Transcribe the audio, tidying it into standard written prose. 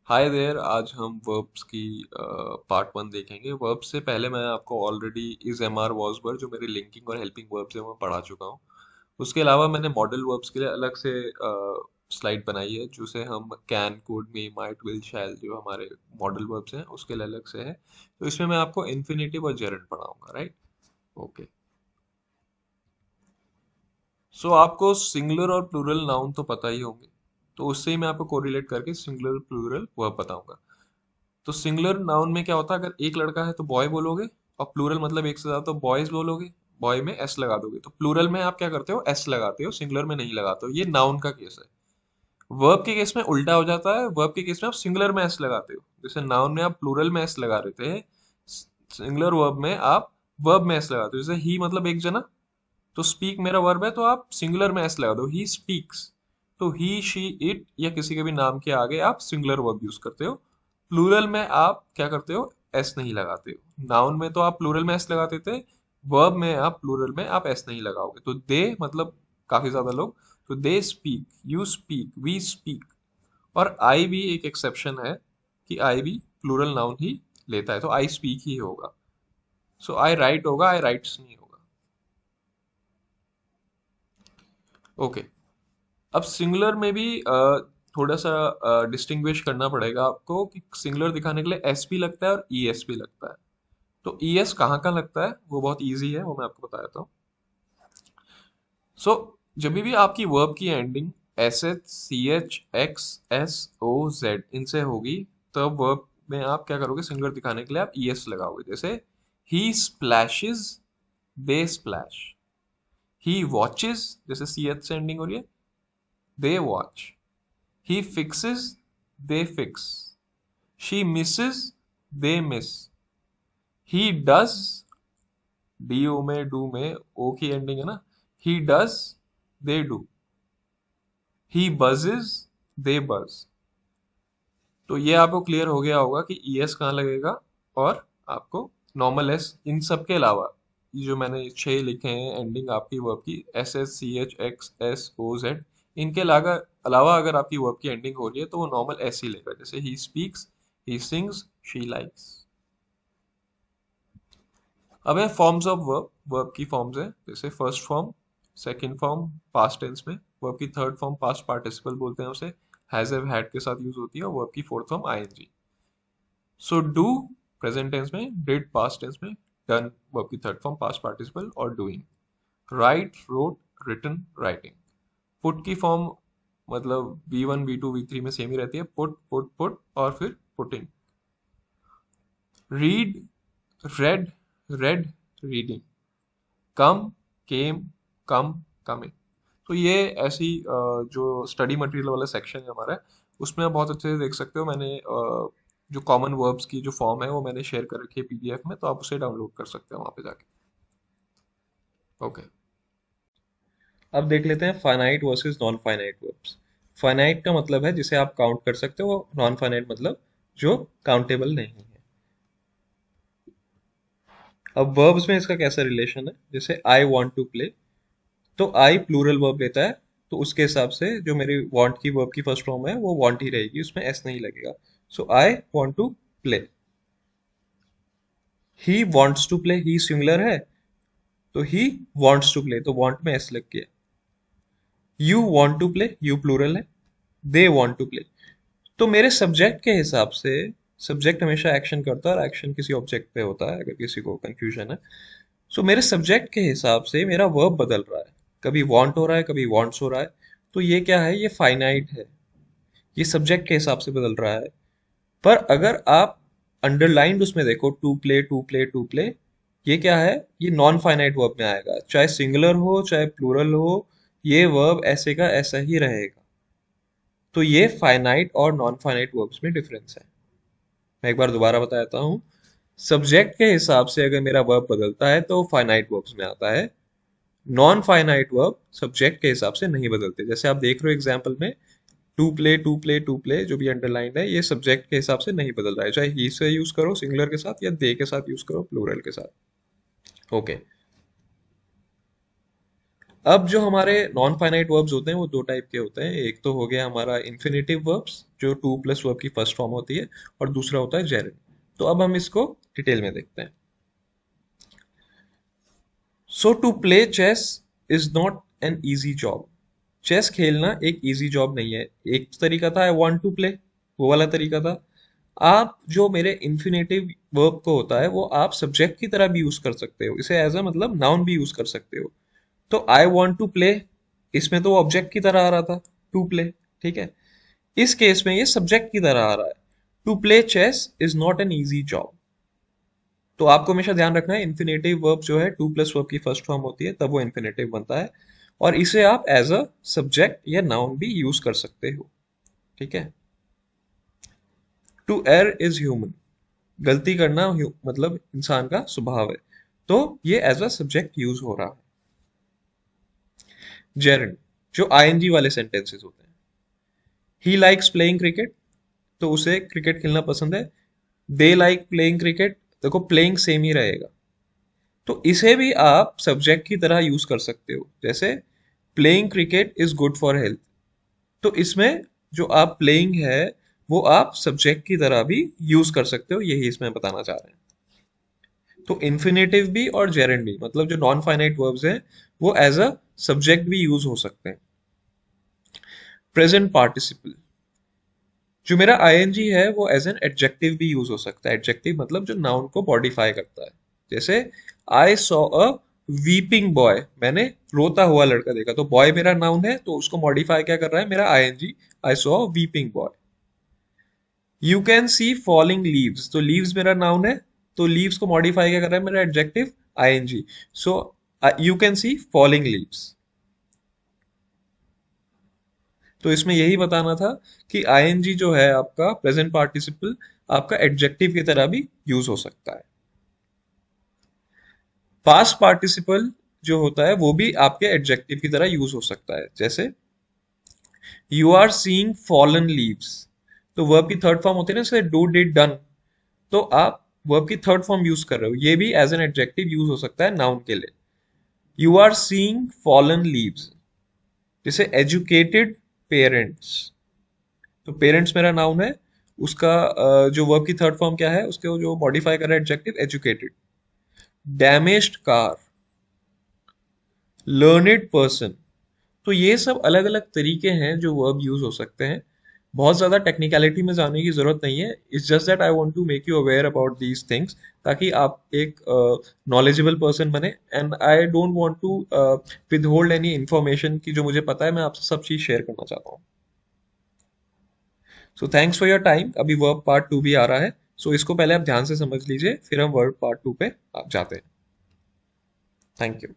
Hi there. आज हम verbs की पार्ट वन देखेंगे। वर्ब्स से पहले मैं आपको already is M R was were जो मेरे लिंकिंग और हेल्पिंग वर्ब्स है वो मैं पढ़ा चुका हूँ। उसके अलावा मैंने मॉडल वर्ब्स के लिए अलग से स्लाइड बनाई है जिसे हम can, could, may, might, will, shall जो हमारे मॉडल वर्ब्स हैं उसके लिए अलग से है। तो इसमें मैं आपको इन्फिनेटिव और जेरंड पढ़ाऊंगा, राइट? ओके। सो आपको सिंगुलर और प्लूरल नाउन तो पता ही होंगे, तो उससे ही मैं आपको कोरिलेट करके सिंगुलर प्लूरल वर्ब बताऊंगा। तो सिंगुलर नाउन में क्या होता है, अगर एक लड़का है तो बॉय बोलोगे, और प्लूरल मतलब एक से ज्यादा तो बॉयज बोलोगे। बॉय में एस लगा दोगे, तो प्लूरल में आप क्या करते हो, एस लगाते हो, सिंगुलर में नहीं लगाते हो। ये नाउन का केस है। वर्ब के केस में उल्टा हो जाता है। वर्ब के केस में आप सिंगुलर में एस लगाते हो, जैसे नाउन में आप प्लूरल में एस लगा रहे थे, सिंगुलर वर्ब में आप वर्ब में एस लगाते हो। जैसे ही मतलब एक जना, तो स्पीक मेरा वर्ब है तो आप सिंगुलर में एस लगा दो, ही स्पीक्स। तो ही, शी, इट या किसी के भी नाम के आगे आप सिंगुलर वर्ब यूज करते हो। प्लूरल में आप क्या करते हो, एस नहीं लगाते हो। नाउन में तो आप प्लूरल में एस लगाते थे, वर्ब में आप प्लूरल में आप एस नहीं लगाओगे। तो दे मतलब काफी ज्यादा लोग, तो they speak, you speak, we speak. और आई भी एक एक्सेप्शन है कि आई भी प्लूरल नाउन ही लेता है, तो आई स्पीक ही होगा। सो आई राइट होगा, आई राइट्स नहीं होगा। ओके। अब सिंगुलर में भी थोड़ा सा डिस्टिंग्विश करना पड़ेगा आपको कि सिंगुलर दिखाने के लिए एस भी लगता है और ई एस भी लगता है। तो ई एस कहाँ कहाँ लगता है वो बहुत इजी है, वो मैं आपको बता देता हूँ। सो जब भी आपकी वर्ब की ending S H, C H, X, S, O, Z इनसे होगी, तब वर्ब में आप क्या करोगे, सिंगुलर दिखाने के लिए आप ई एस लगाओगे। जैसे ही स्प्लैशेस, दे स्प्लैश। ही वॉचेस, जैसे सी एच से एंडिंग हो रही है, they watch. He fixes, they fix. She misses, they miss. He does, do में, डू में ओ की एंडिंग है ना, he does, they do. He buzzes, they buzz. तो ये आपको क्लियर हो गया होगा कि ई एस कहाँ लगेगा। और आपको नॉर्मल एस इन सब के अलावा, ये जो मैंने छह लिखे हैं एंडिंग आपकी वर्ब की, S S, C H, X, S, O, Z, इनके अलावा अलावा अगर आपकी वर्ब की एंडिंग हो रही है तो वो नॉर्मल एस ही लेगा। जैसे he speaks, he sings, she likes. अब है फॉर्म्स ऑफ वर्ब। वर्ब की फॉर्म्स है, जैसे first form, second form past tense में। वर्ब की थर्ड फॉर्म पास्ट पार्टिसिपल बोलते हैं उसे, हैज, हैव, हैड के साथ यूज होती है। और वर्ब की fourth form ING. So do present tense में, डिड पास्ट टेंस में, डन वर्ब की थर्ड फॉर्म पास्ट पार्टिसिपल और doing. Write, wrote, written, writing. Put की फॉर्म मतलब V1, V2, V3 में सेम ही रहती है, पुट, पुट, पुट और फिर putting. Read, read, read, reading. Come, came, come, coming. तो ये ऐसी जो स्टडी मटेरियल वाला सेक्शन है हमारा, उसमें आप बहुत अच्छे से देख सकते हो। मैंने जो कॉमन वर्ब्स की जो फॉर्म है वो मैंने शेयर कर रखी है पीडीएफ में, तो आप उसे डाउनलोड कर सकते हो वहां पे जाके। ओके। अब देख लेते हैं finite versus non finite verbs. Finite का मतलब है जिसे आप काउंट कर सकते हो, नॉन फाइनाइट मतलब जो काउंटेबल नहीं है। अब वर्ब्स में इसका कैसा रिलेशन है, जैसे आई वांट टू प्ले, तो आई प्लूरल वर्ब लेता है, तो उसके हिसाब से जो मेरी वांट की वर्ब की फर्स्ट फॉर्म है वो वांट ही रहेगी, उसमें एस नहीं लगेगा। So I want to play. He wants to play, he singular है, तो ही वांट्स टू प्ले, तो वांट में एस लग गया। You want to play, you plural है, दे वांट टू प्ले। तो मेरे सब्जेक्ट के हिसाब से, सब्जेक्ट हमेशा एक्शन करता है और एक्शन किसी ऑब्जेक्ट पे होता है, अगर किसी को कंफ्यूजन है। सो मेरे सब्जेक्ट के हिसाब से मेरा वर्ब बदल रहा है, कभी वांट हो रहा है, कभी वांट्स हो रहा है। तो ये क्या है, ये फाइनाइट है, ये सब्जेक्ट के हिसाब से बदल रहा है। पर अगर आप अंडरलाइंड उसमें देखो, to play, to play, to play, ये क्या है, ये नॉन फाइनाइट वर्ब में आएगा, चाहे सिंगुलर हो चाहे प्लूरल हो, ये वर्ब ऐसे का ऐसा ही रहेगा। तो ये फाइनाइट और नॉन फाइनाइट वर्ब्स में डिफरेंस है। मैं एक बार दोबारा बता देता हूँ। सब्जेक्ट के हिसाब से अगर मेरा वर्ब बदलता है तो फाइनाइट वर्ब्स में आता है। नॉन फाइनाइट वर्ब सब्जेक्ट के हिसाब से नहीं बदलते, जैसे आप देख रहे हो एग्जाम्पल में, to play, to play, to play जो भी अंडरलाइंड है, ये सब्जेक्ट के हिसाब से नहीं बदल रहा है, चाहे ही से यूज करो सिंगुलर के साथ या दे के साथ यूज करो प्लूरल के साथ। ओके। अब जो हमारे नॉन फाइनाइट वर्ब्स होते हैं वो दो टाइप के होते हैं। एक तो हो गया हमारा इन्फिनेटिव वर्ब्स, जो टू प्लस वर्ब की फर्स्ट फॉर्म होती है, और दूसरा होता है जेरेंड। तो अब हम इसको डिटेल में देखते हैं। So to play chess is not an easy job. Chess खेलना एक इजी जॉब नहीं है। एक तरीका था आई वांट टू प्ले, वो वाला तरीका था। आप जो मेरे इन्फिनेटिव वर्ब को होता है वो आप सब्जेक्ट की तरह भी यूज कर सकते हो, इसे एज अ मतलब नाउन भी यूज कर सकते हो। तो आई वांट टू प्ले, इसमें तो ऑब्जेक्ट की तरह आ रहा था टू प्ले, ठीक है। इस केस में ये सब्जेक्ट की तरह आ रहा है। To play chess is not an easy job. तो आपको हमेशा ध्यान रखना है इन्फिनेटिव वर्ब जो है टू प्लस वर्ब की फर्स्ट फॉर्म होती है तब वो इन्फिनेटिव बनता है, और इसे आप एज अ सब्जेक्ट या नाउन भी यूज कर सकते हो, ठीक है। टू एयर इज ह्यूमन, गलती करना मतलब इंसान का स्वभाव है, तो ये एज अ सब्जेक्ट यूज हो रहा है। जेरंड, जो आईएनजी वाले सेंटेंसेस होते हैं। ही लाइक्स प्लेइंग क्रिकेट, तो उसे क्रिकेट खेलना पसंद है। दे लाइक प्लेइंग क्रिकेट, देखो प्लेइंग सेम ही रहेगा। तो इसे भी आप सब्जेक्ट की तरह यूज कर सकते हो, जैसे playing cricket is good for health. तो इसमें जो आप प्लेइंग है वो आप सब्जेक्ट की तरह भी यूज कर सकते हो, यही इसमें बताना चाह रहे हैं। तो इन्फिनेटिव भी और जेरेंड भी, मतलब जो नॉन फाइनाइट वर्ब्स हैं वो एज अ सब्जेक्ट भी यूज हो सकते हैं। प्रेजेंट पार्टिसिपल, जो मेरा आईएनजी है वो एज एन एडजेक्टिव भी यूज हो सकता है। एडजेक्टिव मतलब जो नाउन को मॉडिफाई करता है। जैसे आई सॉ अ वीपिंग बॉय, मैंने रोता हुआ लड़का देखा, तो बॉय मेरा नाउन है तो उसको मॉडिफाई क्या कर रहा है मेरा ING, I saw a weeping boy. You can see falling leaves, तो लीव्स मेरा नाउन है, तो लीव्स को मॉडिफाई क्या कर रहा है मेरा adjective ING, so you can see falling leaves. तो इसमें यही बताना था कि आईएनजी जो है आपका प्रेजेंट पार्टिसिपल आपका एडजेक्टिव की तरह भी यूज हो सकता है। पास्ट पार्टिसिपल जो होता है वो भी आपके एडजेक्टिव की तरह यूज हो सकता है। जैसे you are seeing fallen leaves, तो वर्ब की थर्ड फॉर्म होती है ना, जैसे डू डिड डन, तो आप वर्ब की थर्ड फॉर्म यूज कर रहे हो, ये भी एज एन एडजेक्टिव यूज हो सकता है नाउन के लिए। You are seeing fallen leaves. जैसे एजुकेटेड पेरेंट्स, तो पेरेंट्स मेरा नाउन है, उसका जो वर्ब की थर्ड फॉर्म क्या है, उसके जो मॉडिफाई कर रहा है adjective educated. Damaged car, learned person. तो ये सब अलग अलग तरीके हैं जो वर्ब यूज हो सकते हैं। बहुत ज्यादा टेक्निकलिटी में जाने की जरूरत नहीं है, it's just that I want to make you aware about these things, ताकि आप एक नॉलेजेबल पर्सन बने। And I don't want to withhold any information की जो मुझे पता है, मैं आपसे सब चीज शेयर करना चाहता हूँ। So thanks for your time. अभी वर्ब पार्ट 2 भी आ रहा है, सो इसको पहले आप ध्यान से समझ लीजिए, फिर हम वर्ब पार्ट 2 पे आप जाते हैं। Thank you.